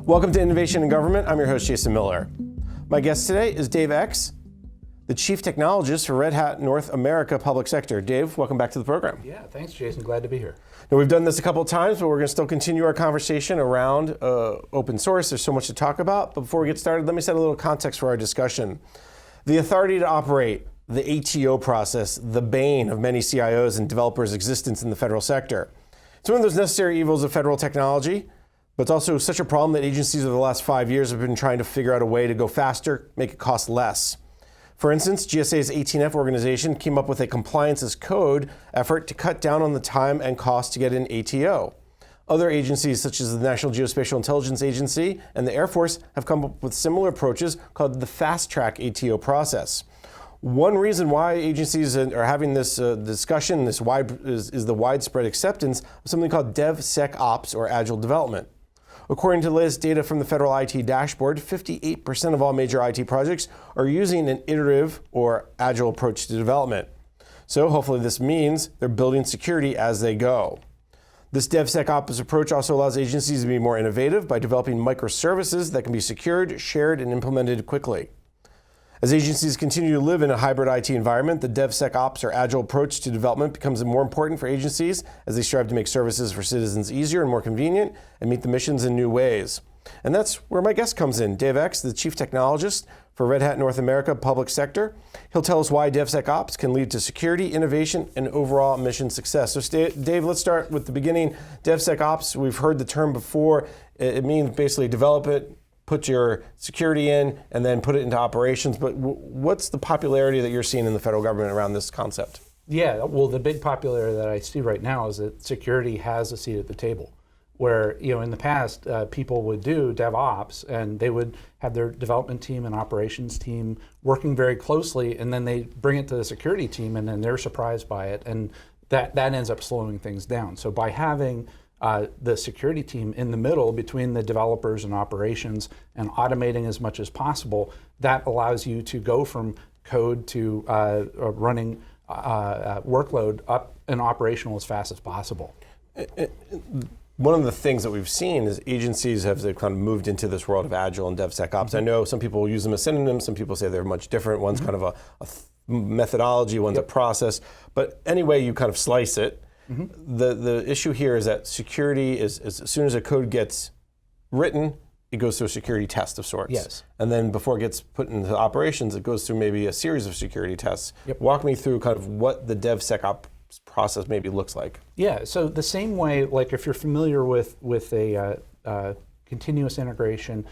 Welcome to Innovation in Government. I'm your host, Jason Miller. My guest today is Dave X, the Chief Technologist for Red Hat North America Public Sector. Dave, welcome back to the program. Yeah, thanks, Jason. Glad to be here. Now, we've done this a couple of times, but we're going to still continue our conversation around open source. There's so much to talk about. But before we get started, let me set a little context for our discussion. The authority to operate, the ATO process, the bane of many CIOs and developers' existence in the federal sector. It's one of those necessary evils of federal technology, but it's also such a problem that agencies over the last 5 years have been trying to figure out a way to go faster, make it cost less. For instance, GSA's 18F organization came up with a compliance as code effort to cut down on the time and cost to get an ATO. Other agencies, such as the National Geospatial Intelligence Agency and the Air Force, have come up with similar approaches called the fast track ATO process. One reason why agencies are having this discussion is the widespread acceptance of something called DevSecOps, or Agile Development. According to the latest data from the Federal IT Dashboard, 58% of all major IT projects are using an iterative or agile approach to development. So hopefully this means they're building security as they go. This DevSecOps approach also allows agencies to be more innovative by developing microservices that can be secured, shared, and implemented quickly. As agencies continue to live in a hybrid IT environment, the DevSecOps or agile approach to development becomes more important for agencies as they strive to make services for citizens easier and more convenient and meet the missions in new ways. And that's where my guest comes in, Dave X, the Chief Technologist for Red Hat North America Public Sector. He'll tell us why DevSecOps can lead to security, innovation, and overall mission success. So Dave, let's start with the beginning. DevSecOps, we've heard the term before. It means basically develop it, put your security in, and then put it into operations. But what's the popularity that you're seeing in the federal government around this concept? Yeah, well, the big popularity that I see right now is that security has a seat at the table. Where, in the past, people would do DevOps, and they would have their development team and operations team working very closely, and then they bring it to the security team, and then they're surprised by it, and that ends up slowing things down. So by having the security team in the middle between the developers and operations and automating as much as possible, that allows you to go from code to running workload up and operational as fast as possible. One of the things that we've seen is agencies have kind of moved into this world of Agile and DevSecOps. Mm-hmm. I know some people use them as synonyms, some people say they're much different. One's kind of a methodology, one's a process. But anyway, you kind of slice it. Mm-hmm. The issue here is that security is as soon as a code gets written, it goes through a security test of sorts. Yes. And then before it gets put into operations, it goes through maybe a series of security tests. Yep. Walk me through kind of what the DevSecOps process maybe looks like. Yeah, so the same way, like if you're familiar with a continuous integration,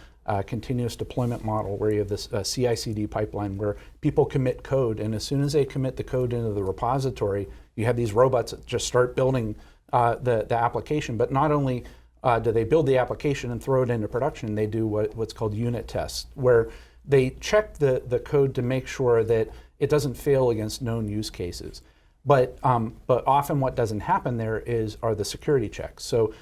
continuous deployment model where you have this CI/CD pipeline where people commit code, and as soon as they commit the code into the repository, you have these robots that just start building the application. But not only do they build the application and throw it into production, they do what's called unit tests, where they check the code to make sure that it doesn't fail against known use cases. But often what doesn't happen there are the security checks. So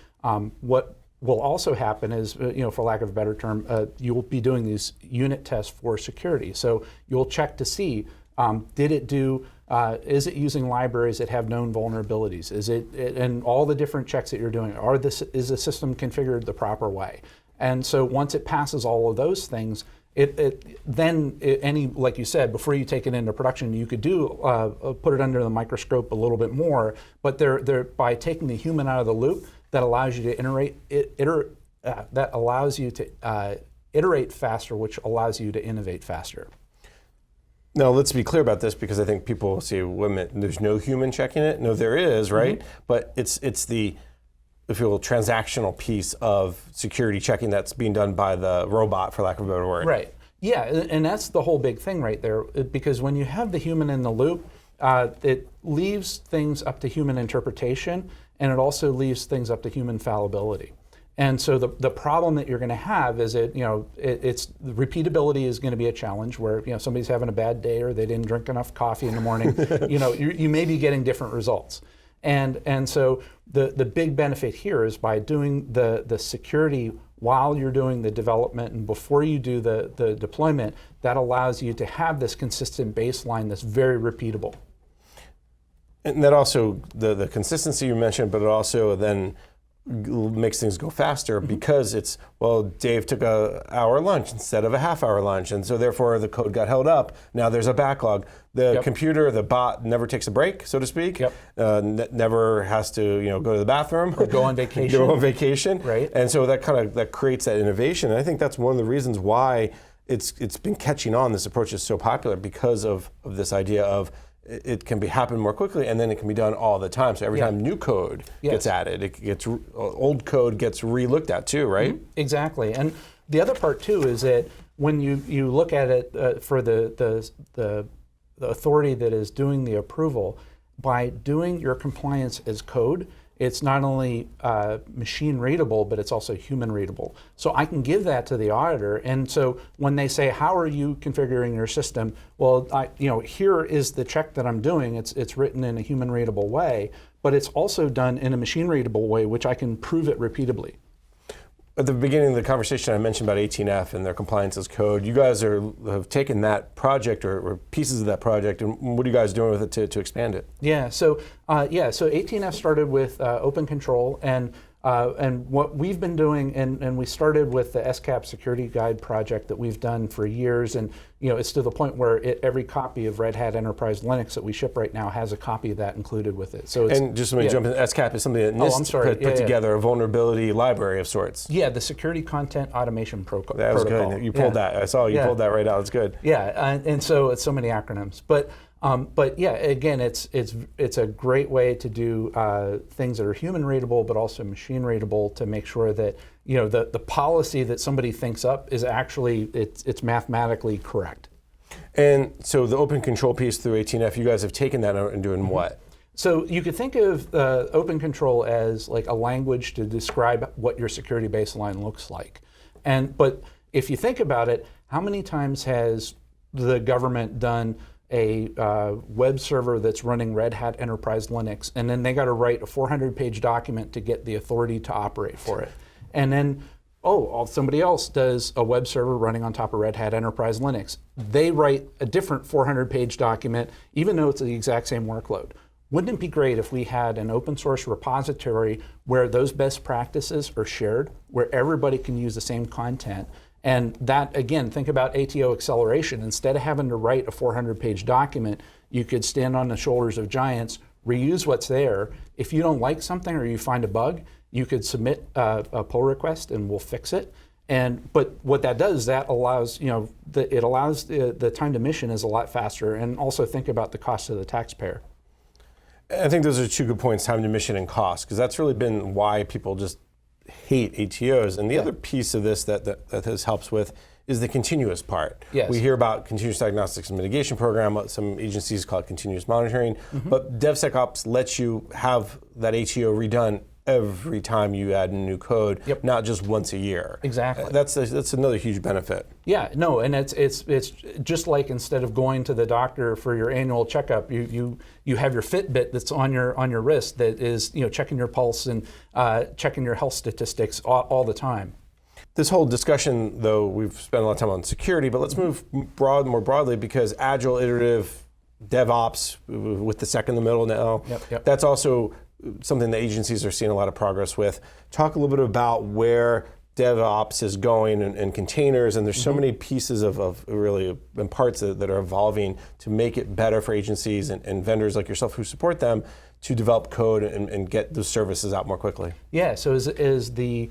what will also happen is, for lack of a better term, you'll be doing these unit tests for security. So you'll check to see, is it using libraries that have known vulnerabilities? And all the different checks that you're doing, is the system configured the proper way? And so once it passes all of those things, like you said, before you take it into production, you could put it under the microscope a little bit more, but by taking the human out of the loop, that allows you to iterate faster, which allows you to innovate faster. Now, let's be clear about this, because I think people say, wait a minute, there's no human checking it. No, there is, right? Mm-hmm. But it's the, if you will, transactional piece of security checking that's being done by the robot, for lack of a better word. Right. Yeah, and that's the whole big thing right there, because when you have the human in the loop, it leaves things up to human interpretation, and it also leaves things up to human fallibility. And so the problem that you're going to have is it's repeatability is going to be a challenge where somebody's having a bad day or they didn't drink enough coffee in the morning. You may be getting different results. And so the big benefit here is by doing the security while you're doing the development and before you do the deployment, that allows you to have this consistent baseline that's very repeatable. And that also, the consistency you mentioned, but it also then makes things go faster because it's, well, Dave took an hour lunch instead of a half-hour lunch, and so therefore the code got held up. Now there's a backlog. The computer, the bot, never takes a break, so to speak. Never has to go to the bathroom or go on vacation. Go on vacation, right? And so that creates that innovation. And I think that's one of the reasons why it's been catching on. This approach is so popular because of this idea of it can happen more quickly, and then it can be done all the time. So every time new code gets added, old code gets re-looked at too, right? Exactly. And the other part too is that when you look at it for the authority that is doing the approval, by doing your compliance as code, it's not only machine readable, but it's also human readable. So I can give that to the auditor, and so when they say, "How are you configuring your system?" Well, here is the check that I'm doing. It's written in a human readable way, but it's also done in a machine readable way, which I can prove it repeatably. At the beginning of the conversation, I mentioned about 18F and their compliance as code. You guys have taken that project or pieces of that project, and what are you guys doing with it to expand it? So 18F started with open control, and what we've been doing, and we started with the SCAP Security Guide project that we've done for years, and it's to the point where every copy of Red Hat Enterprise Linux that we ship right now has a copy of that included with it. So and just let me jump in, SCAP is something that NIST put together, a vulnerability library of sorts. Yeah, the Security Content Automation Protocol. That was good. You pulled that. I saw you pulled that right out. It's good. Yeah, and so it's so many acronyms, but yeah, again, it's a great way to do things that are human readable, but also machine readable, to make sure that the policy that somebody thinks up is actually it's mathematically correct. And so the open control piece through 18F, you guys have taken that and doing what? So you could think of open control as like a language to describe what your security baseline looks like. But if you think about it, how many times has the government done a web server that's running Red Hat Enterprise Linux, and then they got to write a 400-page document to get the authority to operate for it? And then, somebody else does a web server running on top of Red Hat Enterprise Linux. They write a different 400-page document, even though it's the exact same workload. Wouldn't it be great if we had an open source repository where those best practices are shared, where everybody can use the same content? And that, again, think about ATO acceleration. Instead of having to write a 400-page document, you could stand on the shoulders of giants, reuse what's there. If you don't like something or you find a bug, you could submit a pull request and we'll fix it. But what that does, that allows, it allows the time to mission is a lot faster, and also think about the cost to the taxpayer. I think those are two good points, time to mission and cost, because that's really been why people just hate ATOs. And the other piece of this that this helps with is the continuous part. Yes. We hear about continuous diagnostics and mitigation program, some agencies call it continuous monitoring, but DevSecOps lets you have that ATO redone every time you add new code, not just once a year. Exactly. That's another huge benefit. Yeah, no, and it's just like instead of going to the doctor for your annual checkup, you have your Fitbit that's on your wrist that is checking your pulse and checking your health statistics all the time. This whole discussion, though, we've spent a lot of time on security, but let's move more broadly, because agile, iterative, DevOps with the sec in the middle now, that's also something that agencies are seeing a lot of progress with. Talk a little bit about where DevOps is going and containers, and there's so many pieces of really and parts that are evolving to make it better for agencies and vendors like yourself who support them to develop code and get those services out more quickly. Yeah, so as the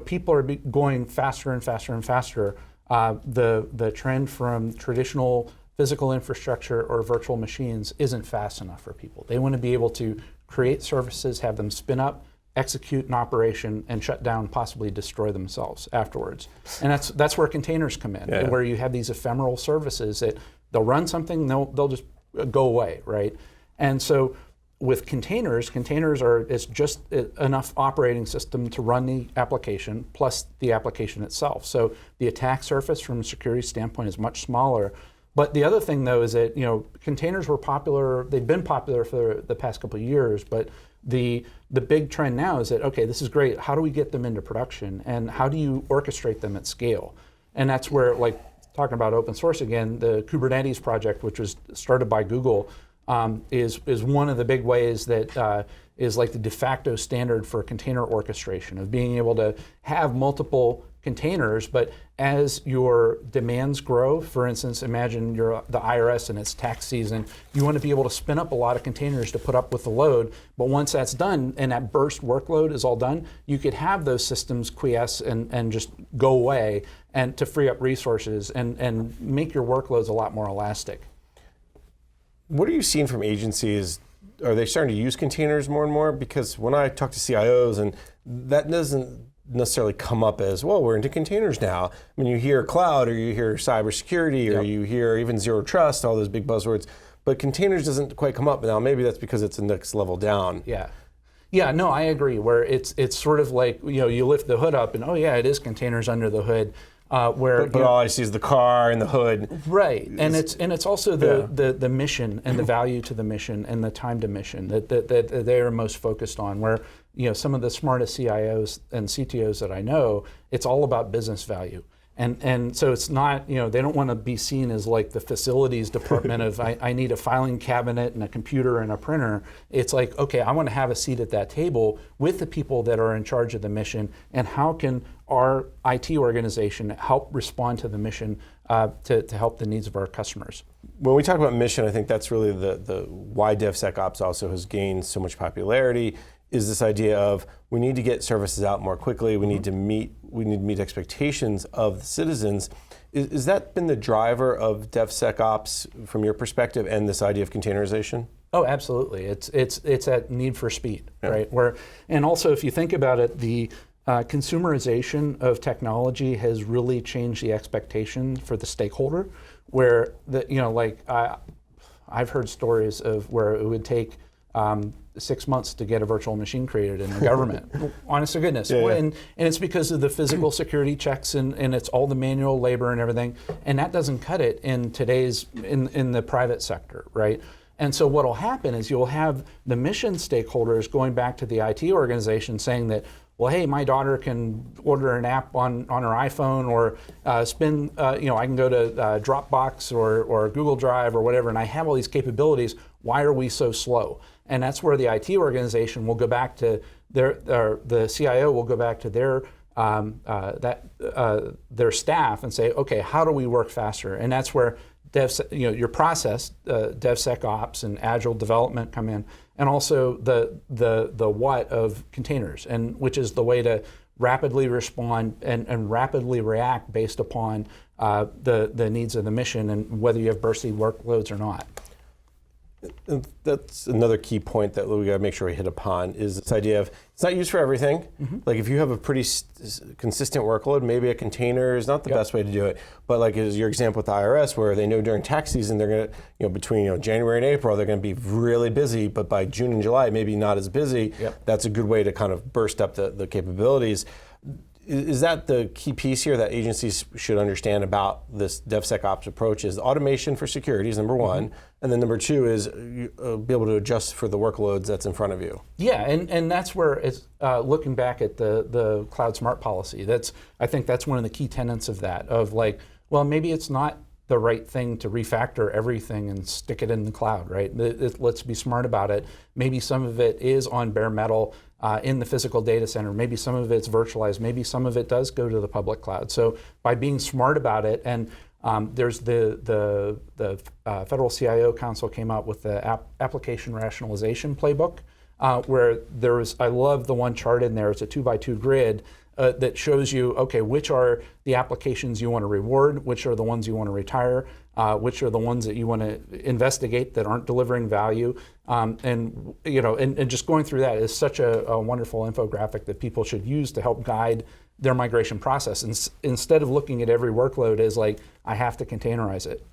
people are going faster and faster and faster, the trend from traditional physical infrastructure or virtual machines isn't fast enough for people. They want to be able to create services, have them spin up, execute an operation, and shut down, possibly destroy themselves afterwards. And that's where containers come in, where you have these ephemeral services that they'll run something, they'll just go away, right? And so with containers it's just enough operating system to run the application plus the application itself. So the attack surface from a security standpoint is much smaller. But the other thing, though, is that containers were popular. They've been popular for the past couple of years. But the big trend now is that, okay, this is great. How do we get them into production, and how do you orchestrate them at scale? And that's where, like talking about open source again, the Kubernetes project, which was started by Google, is one of the big ways that is like the de facto standard for container orchestration, of being able to have multiple containers, but as your demands grow, for instance, imagine you're the IRS and it's tax season, you want to be able to spin up a lot of containers to put up with the load, but once that's done and that burst workload is all done, you could have those systems quiesce and just go away, and to free up resources and make your workloads a lot more elastic. What are you seeing from agencies? Are they starting to use containers more and more? Because when I talk to CIOs, and that doesn't necessarily come up as, well, we're into containers now. I mean, you hear cloud, or you hear cybersecurity, or you hear even zero trust, all those big buzzwords, but containers doesn't quite come up. Now, maybe that's because it's the next level down. Yeah, no, I agree, where it's sort of like, you lift the hood up and, oh yeah, it is containers under the hood. But all I see is the car and the hood. Right, and it's also the mission and the value to the mission and the time to mission that they are most focused on. Where some of the smartest CIOs and CTOs that I know, it's all about business value. And so it's not, they don't want to be seen as like the facilities department of I need a filing cabinet and a computer and a printer. It's like, okay, I want to have a seat at that table with the people that are in charge of the mission, and how can our IT organization help respond to the mission to help the needs of our customers. When we talk about mission, I think that's really the why DevSecOps also has gained so much popularity, is this idea of we need to get services out more quickly, we need to meet expectations of the citizens. Is that been the driver of DevSecOps from your perspective, and this idea of containerization? Oh, absolutely. It's that need for speed, right? And also, if you think about it, the consumerization of technology has really changed the expectation for the stakeholder, where I've heard stories of where it would take 6 months to get a virtual machine created in the government. Honest to goodness. And it's because of the physical security checks and it's all the manual labor and everything. And that doesn't cut it in today's, in the private sector, right? And so what'll happen is you'll have the mission stakeholders going back to the IT organization saying that, well, hey, my daughter can order an app on her iPhone, or I can go to Dropbox or Google Drive or whatever, and I have all these capabilities. Why are we so slow? And that's where the IT organization will go back to the CIO will go back to their staff and say, okay, how do we work faster? And that's where your process, DevSecOps and agile development come in, and also the what of containers, and which is the way to rapidly respond and rapidly react based upon the needs of the mission and whether you have bursty workloads or not. And that's another key point that we got to make sure we hit upon, is this idea of it's not used for everything. Like if you have a pretty consistent workload, maybe a container is not the best way to do it. But like as your example with the IRS, where they know during tax season they're going to, between January and April, they're going to be really busy, but by June and July, maybe not as busy. That's a good way to kind of burst up the capabilities. Is that the key piece here that agencies should understand about this DevSecOps approach? Is automation for security is number one, and then number two is be able to adjust for the workloads that's in front of you. Yeah, and that's where it's looking back at the Cloud Smart policy. I think that's one of the key tenets of that, of like, well, maybe it's not the right thing to refactor everything and stick it in the cloud, right? Let's be smart about it. Maybe some of it is on bare metal in the physical data center. Maybe some of it's virtualized. Maybe some of it does go to the public cloud. So by being smart about it, and there's the Federal CIO Council came out with the application rationalization playbook, where I love the one chart in there. It's a 2x2 grid that shows you, okay, which are the applications you want to reward, which are the ones you want to retire, which are the ones that you want to investigate that aren't delivering value, and just going through that is such a wonderful infographic that people should use to help guide their migration process. And instead of looking at every workload as like, I have to containerize it.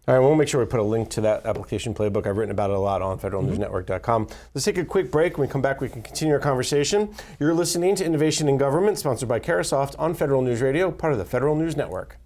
All right, we'll make sure we put a link to that application playbook. I've written about it a lot on federalnewsnetwork.com. Let's take a quick break. When we come back, we can continue our conversation. You're listening to Innovation in Government, sponsored by Carahsoft on Federal News Radio, part of the Federal News Network.